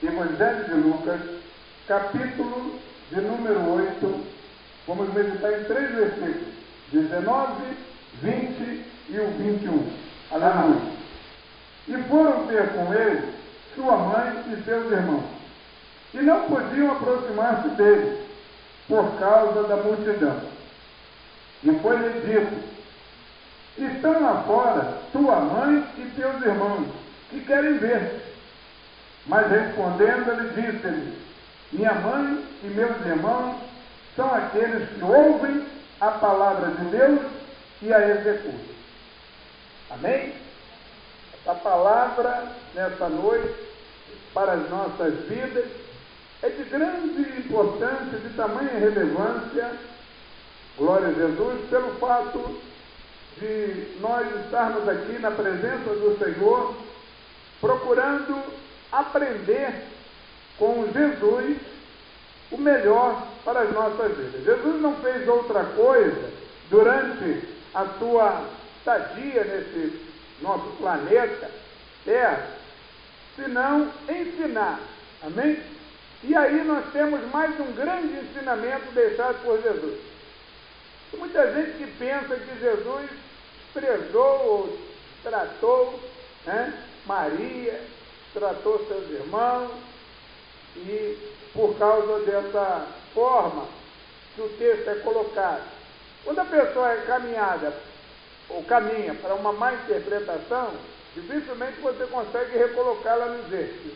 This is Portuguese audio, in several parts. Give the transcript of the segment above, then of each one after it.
Evangelho de Lucas, capítulo de número 8, vamos meditar em 3 versículos, 19, 20 e o 21. Aleluia. E foram ter com ele sua mãe e seus irmãos, e não podiam aproximar-se dele, por causa da multidão. E foi-lhe dito: estão lá fora tua mãe e teus irmãos, que querem ver. Mas respondendo, ele disse-lhe: minha mãe e meus irmãos são aqueles que ouvem a palavra de Deus e a executam. Amém? Essa palavra, nessa noite, para as nossas vidas, é de grande importância, de tamanha relevância, glória a Jesus, pelo fato de nós estarmos aqui na presença do Senhor, procurando aprender com Jesus o melhor para as nossas vidas. Jesus não fez outra coisa durante a sua estadia nesse nosso planeta Terra, senão ensinar. Amém? E aí nós temos mais um grande ensinamento deixado por Jesus. Tem muita gente que pensa que Jesus prezou ou tratou, Maria, tratou seus irmãos, e por causa dessa forma que o texto é colocado. Quando a pessoa é caminhada ou caminha para uma má interpretação, dificilmente você consegue recolocá-la nos eixos.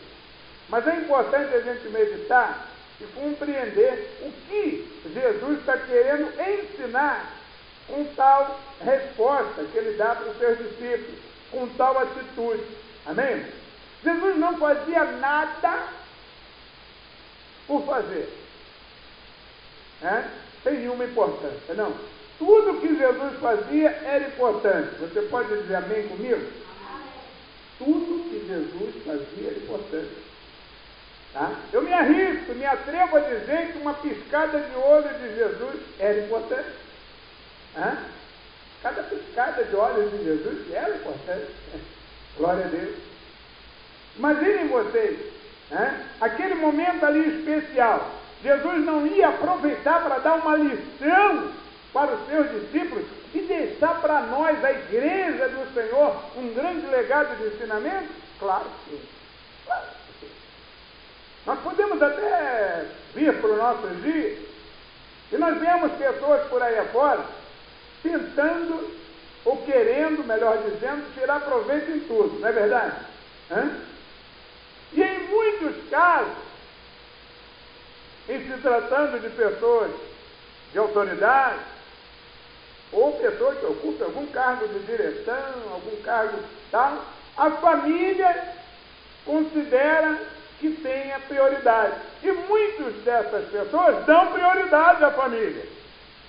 Mas é importante a gente meditar e compreender o que Jesus está querendo ensinar com tal resposta que ele dá para os seus discípulos, com tal atitude. Amém? Jesus não fazia nada por fazer. Sem nenhuma importância, não. Tudo que Jesus fazia era importante. Você pode dizer amém comigo? Tudo que Jesus fazia era importante. Tá? Eu me arrisco, me atrevo a dizer que uma piscada de olho de Jesus era importante. Cada piscada de olhos de Jesus era importante. Glória a Deus. Imaginem vocês, aquele momento ali especial. Jesus não ia aproveitar para dar uma lição para os seus discípulos e deixar para nós, a igreja do Senhor, um grande legado de ensinamento? Claro que sim. Claro que sim. Nós podemos até vir para os nossos dias e nós vemos pessoas por aí afora tentando ou querendo, melhor dizendo, tirar proveito em tudo, não é verdade? E em muitos casos, em se tratando de pessoas de autoridade, ou pessoas que ocupam algum cargo de direção, algum cargo tal, a família considera que tenha prioridade. E muitas dessas pessoas dão prioridade à família.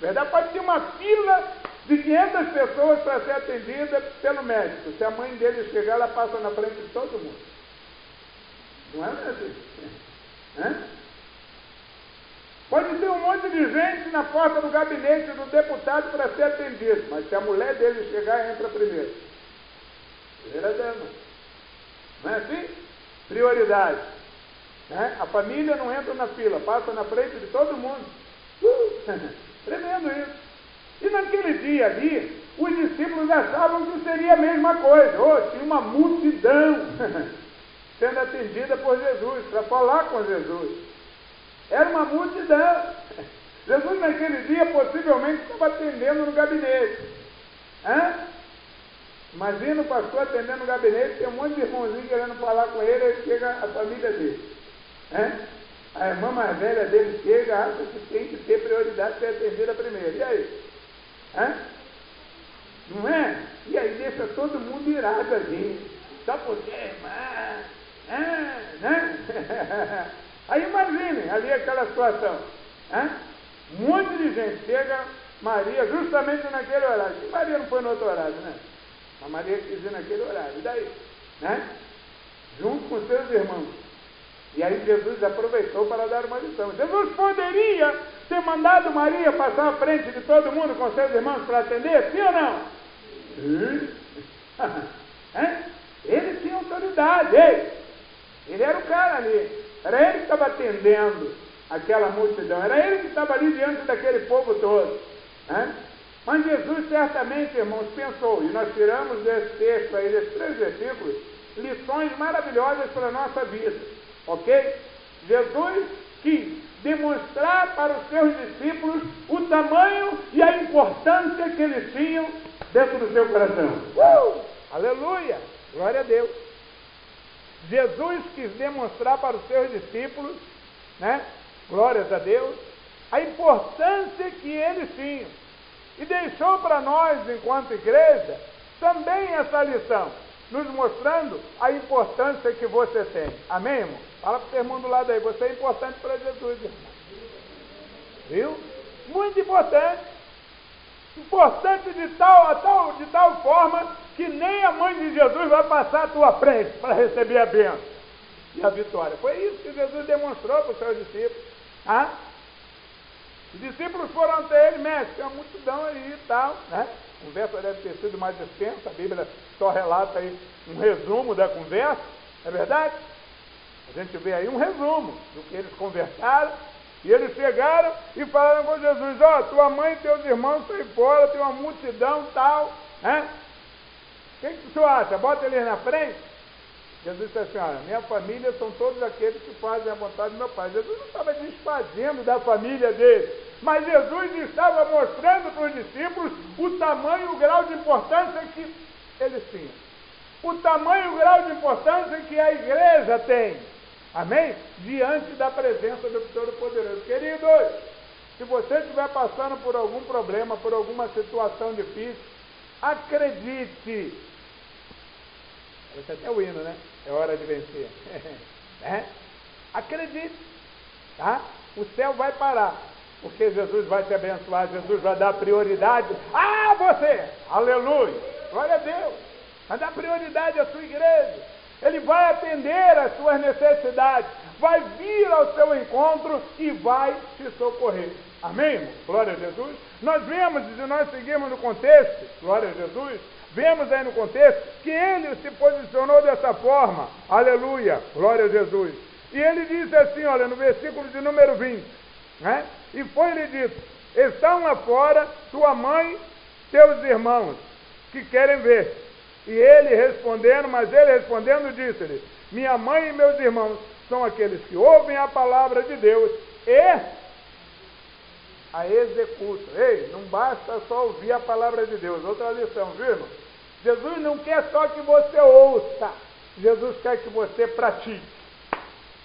Na verdade, pode ter uma fila de 500 pessoas para ser atendida pelo médico. Se a mãe dele chegar, ela passa na frente de todo mundo. Não é assim? Pode ter um monte de gente na porta do gabinete do deputado para ser atendido, mas se a mulher dele chegar, entra primeiro. Primeira dama. Não é assim? Prioridade. A família não entra na fila, passa na frente de todo mundo. Tremendo isso. E naquele dia ali, os discípulos achavam que seria a mesma coisa. Tinha uma multidão sendo atendida por Jesus, para falar com Jesus. Era uma multidão. Jesus naquele dia possivelmente estava atendendo no gabinete. Imagina o pastor atendendo no gabinete, tem um monte de irmãozinho querendo falar com ele, aí chega a família dele. A irmã mais velha dele chega, acha que tem que ter prioridade de ser atendida primeiro. E aí? Não é? E aí deixa todo mundo irado ali. Só porque, irmã, Aí imaginem ali aquela situação. Um monte de gente. Chega Maria justamente naquele horário. E Maria não foi no outro horário, né? A Maria quis ir naquele horário. E daí? Junto com seus irmãos. E aí Jesus aproveitou para dar uma lição. Jesus poderia ter mandado Maria passar à frente de todo mundo com seus irmãos para atender? Sim ou não? Sim. Ele tinha autoridade. Ele era o cara ali. Era ele que estava atendendo aquela multidão. Era ele que estava ali diante daquele povo todo. Né? Mas Jesus certamente, irmãos, pensou, e nós tiramos desse texto aí, desses 3 versículos, lições maravilhosas para a nossa vida. Ok? Jesus quis demonstrar para os seus discípulos o tamanho e a importância que eles tinham dentro do seu coração. Aleluia! Glória a Deus! Jesus quis demonstrar para os seus discípulos, né? Glórias a Deus, a importância que eles tinham. E deixou para nós, enquanto igreja, também essa lição, nos mostrando a importância que você tem. Amém, irmão? Fala para o irmão do lado aí, você é importante para Jesus, irmão. Viu? Muito importante. Importante de tal forma que nem a mãe de Jesus vai passar à tua frente para receber a bênção e a vitória. Foi isso que Jesus demonstrou para os seus discípulos. Ah? Os discípulos foram até ele, mestre, tem uma multidão aí e tal, né? A conversa deve ter sido mais extensa, a Bíblia só relata aí um resumo da conversa, é verdade? A gente vê aí um resumo do que eles conversaram, e eles chegaram e falaram com Jesus, ó, tua mãe e teus irmãos estão aí fora, tem uma multidão e tal, né? O que o senhor acha? Bota eles na frente? Jesus disse assim, olha, minha família são todos aqueles que fazem a vontade do meu Pai. Jesus não estava desfazendo da família dele, mas Jesus estava mostrando para os discípulos o tamanho e o grau de importância que eles tinham. O tamanho e o grau de importância que a igreja tem. Amém? Diante da presença do Todo-Poderoso. Queridos, se você estiver passando por algum problema, por alguma situação difícil, acredite. Esse é até o hino, né? É hora de vencer. Acredite, tá? O céu vai parar, porque Jesus vai te abençoar, Jesus vai dar prioridade a você. Aleluia! Glória a Deus! Vai dar prioridade à sua igreja. Ele vai atender às suas necessidades, vai vir ao seu encontro e vai te socorrer. Amém, irmão? Glória a Jesus. Nós vemos, e nós seguimos no contexto, glória a Jesus, vemos aí no contexto que ele se posicionou dessa forma, aleluia, glória a Jesus. E ele disse assim, olha, no versículo de número 20, né? E foi-lhe dito, estão lá fora tua mãe, teus irmãos, que querem ver. E ele respondendo, disse-lhe, minha mãe e meus irmãos são aqueles que ouvem a palavra de Deus e a executam. Ei, não basta só ouvir a palavra de Deus. Outra lição, viu, irmão? Jesus não quer só que você ouça, Jesus quer que você pratique.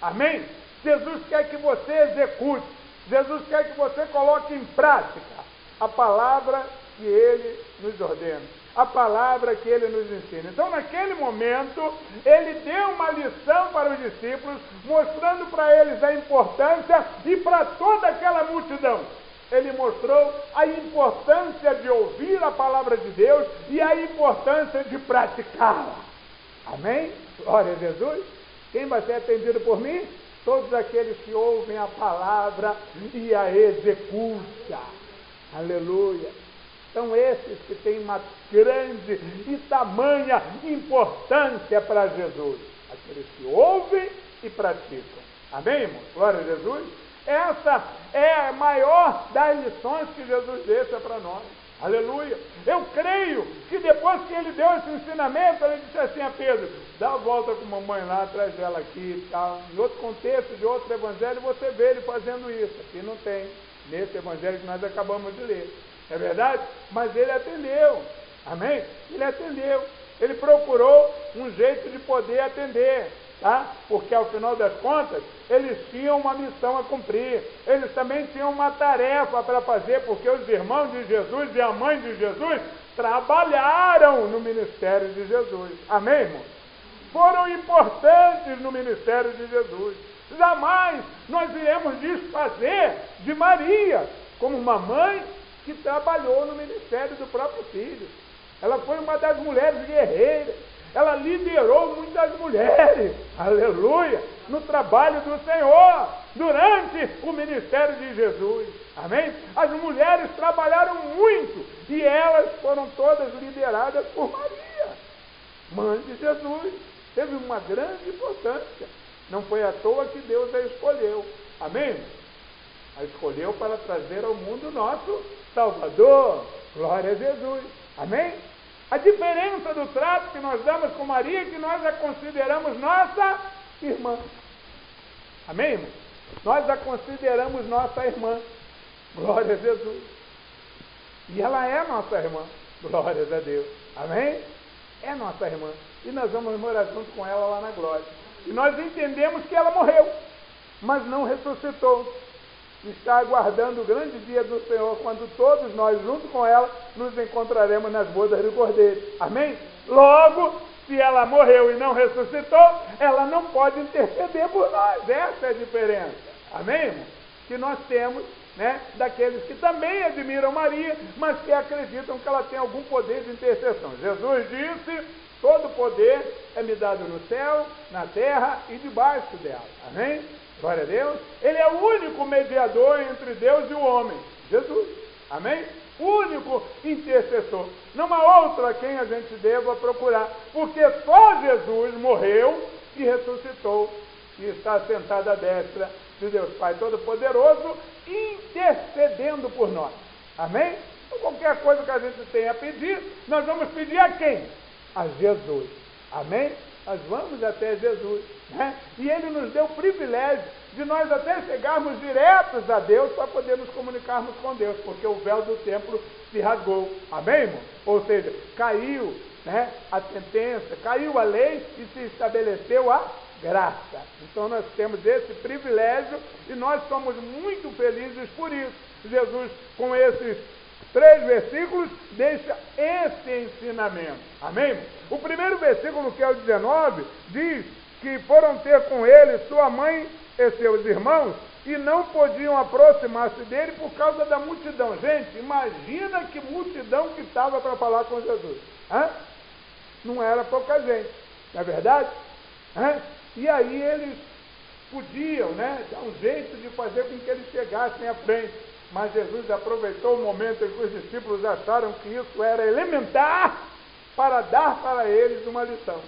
Amém? Jesus quer que você execute, Jesus quer que você coloque em prática a palavra que Ele nos ordena, a palavra que Ele nos ensina. Então, naquele momento, Ele deu uma lição para os discípulos, mostrando para eles a importância e para toda aquela multidão. Ele mostrou a importância de ouvir a palavra de Deus e a importância de praticá-la. Amém? Glória a Jesus. Quem vai ser atendido por mim? Todos aqueles que ouvem a palavra e a executam. Aleluia. São esses que têm uma grande e tamanha importância para Jesus. Aqueles que ouvem e praticam. Amém, irmão? Glória a Jesus. Essa é a maior das lições que Jesus deixa para nós. Aleluia. Eu creio que depois que ele deu esse ensinamento, ele disse assim a Pedro, dá a volta com a mamãe lá, traz ela aqui e tal. Em outro contexto, de outro evangelho, você vê ele fazendo isso. Aqui não tem, nesse evangelho que nós acabamos de ler. É verdade? Mas ele atendeu. Amém? Ele atendeu. Ele procurou um jeito de poder atender. Tá? Porque ao final das contas, eles tinham uma missão a cumprir, eles também tinham uma tarefa para fazer, porque os irmãos de Jesus e a mãe de Jesus trabalharam no ministério de Jesus. Amém, irmão? Foram importantes no ministério de Jesus. Jamais nós iremos desfazer de Maria, como uma mãe que trabalhou no ministério do próprio filho. Ela foi uma das mulheres guerreiras. Ela liderou muitas mulheres, aleluia, no trabalho do Senhor, durante o ministério de Jesus, amém? As mulheres trabalharam muito, e elas foram todas lideradas por Maria, mãe de Jesus, teve uma grande importância. Não foi à toa que Deus a escolheu. Amém? A escolheu para trazer ao mundo nosso Salvador. Glória a Jesus. Amém? A diferença do trato que nós damos com Maria é que nós a consideramos nossa irmã. Amém, irmão? Nós a consideramos nossa irmã. Glória a Jesus. E ela é nossa irmã. Glórias a Deus. Amém? É nossa irmã. E nós vamos morar junto com ela lá na glória. E nós entendemos que ela morreu, mas não ressuscitou. Está aguardando o grande dia do Senhor, quando todos nós, junto com ela, nos encontraremos nas bodas do Cordeiro. Amém? Logo, se ela morreu e não ressuscitou, ela não pode interceder por nós. Essa é a diferença. Amém, irmão? Que nós temos, né, daqueles que também admiram Maria, mas que acreditam que ela tem algum poder de intercessão. Jesus disse: todo poder é me dado no céu, na terra e debaixo dela. Amém? Glória a Deus. Ele é o único mediador entre Deus e o homem. Jesus. Amém? O único intercessor. Não há outro a quem a gente deva procurar. Porque só Jesus morreu e ressuscitou. E está sentado à destra de Deus Pai Todo-Poderoso, intercedendo por nós. Amém? Então, qualquer coisa que a gente tenha a pedir, nós vamos pedir a quem? A Jesus. Amém? Nós vamos até Jesus, né? E Ele nos deu o privilégio de nós até chegarmos diretos a Deus para poder nos comunicarmos com Deus, porque o véu do templo se rasgou. Amém, irmão? Ou seja, caiu, né, a sentença, caiu a lei e se estabeleceu a graça. Então nós temos esse privilégio e nós somos muito felizes por isso. Jesus, com esses 3 versículos, deixa esse ensinamento. Amém? O primeiro versículo, que é o 19, diz que foram ter com ele sua mãe e seus irmãos e não podiam aproximar-se dele por causa da multidão. Gente, imagina que multidão que estava para falar com Jesus. Hã? Não era pouca gente, não é verdade? Hã? E aí eles podiam, né, dar um jeito de fazer com que eles chegassem à frente. Mas Jesus aproveitou o momento em que os discípulos acharam que isso era elementar para dar para eles uma lição.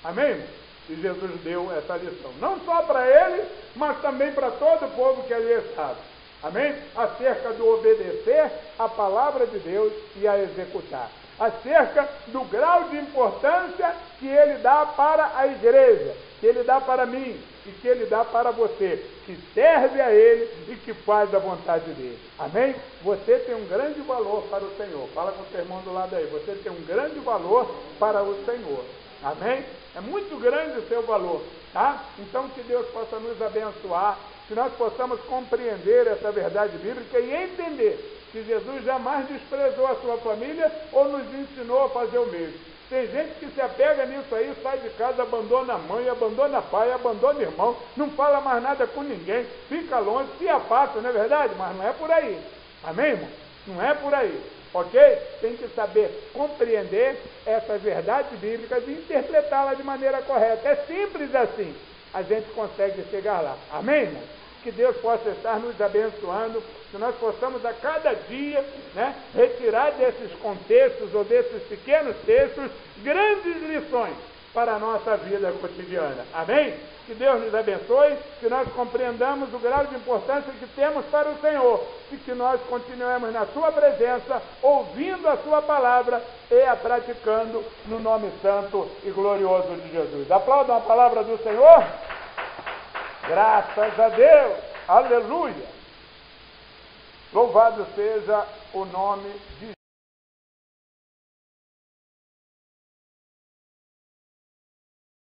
Amém? E Jesus deu essa lição. Não só para eles, mas também para todo o povo que ali estava. Amém? Acerca do obedecer à palavra de Deus e a executar. Acerca do grau de importância que Ele dá para a igreja, que Ele dá para mim e que Ele dá para você, que serve a Ele e que faz a vontade dEle. Amém? Você tem um grande valor para o Senhor. Fala com o teu irmão do lado aí. Você tem um grande valor para o Senhor. Amém? É muito grande o seu valor, tá? Então que Deus possa nos abençoar, que nós possamos compreender essa verdade bíblica e entender que Jesus jamais desprezou a sua família ou nos ensinou a fazer o mesmo. Tem gente que se apega nisso aí, sai de casa, abandona a mãe, abandona pai, abandona irmão, não fala mais nada com ninguém, fica longe, se afasta, não é verdade? Mas não é por aí. Amém, irmão? Não é por aí. Ok? Tem que saber compreender essas verdades bíblicas e interpretá-las de maneira correta. É simples assim. A gente consegue chegar lá. Amém, irmão? Que Deus possa estar nos abençoando, que nós possamos a cada dia, né, retirar desses contextos ou desses pequenos textos grandes lições para a nossa vida cotidiana. Amém? Que Deus nos abençoe, que nós compreendamos o grau de importância que temos para o Senhor e que nós continuemos na Sua presença, ouvindo a Sua palavra e a praticando no nome santo e glorioso de Jesus. Aplaudam a palavra do Senhor. Graças a Deus. Aleluia. Louvado seja o nome de